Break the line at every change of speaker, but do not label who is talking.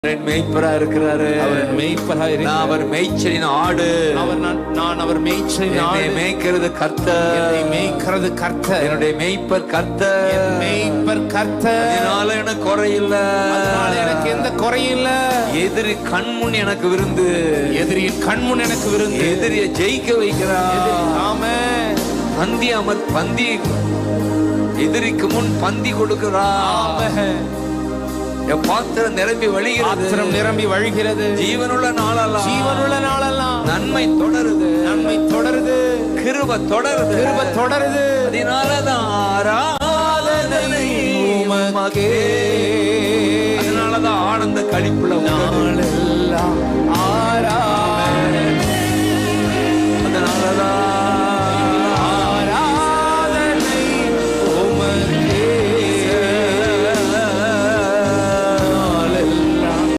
மேய்ப்பரா இருக்கிறாரு.
அவர் மேய்ப்பரா இருக்கிறார்.
நான் அவர் மேய்ச்சலின் ஆடு.
நான் அவர் மேய்ச்சலின் ஆடு.
என்னை மேய்க்கிறது கர்த்தர்.
என்னை மேய்க்கிறது கர்த்தர்.
என்னுடைய மேய்ப்பர் கர்த்தர்.
என் மேய்ப்பர் கர்த்தர்.
அதனால எனக்கு குறையில்ல.
அதனால எனக்கு எந்த குறையும் இல்ல.
எதிரி கண்முன் எனக்கு விருந்து.
எதிரியின் கண்முன் எனக்கு விருந்து.
எதிரியை ஜெயிக்க வைக்கிறார்.
ஆமென்.
பந்தி எதிரிக்கு முன் பந்தி கொடுக்கிறார்.
ஆமென்.
என் பாத்திரம் நிரம்பி வழிகிறது.
பாத்திரம் நிரம்பி வழிகிறது.
ஜீவனுள்ள நாளெல்லாம் நன்மை தொடருது.
நன்மை தொடருது.
கிருபை தொடருது.
கிருபை தொடருது.
அதனாலதான் ஆராதனை உமக்கே. அதனாலதான் ஆனந்த களிப்புல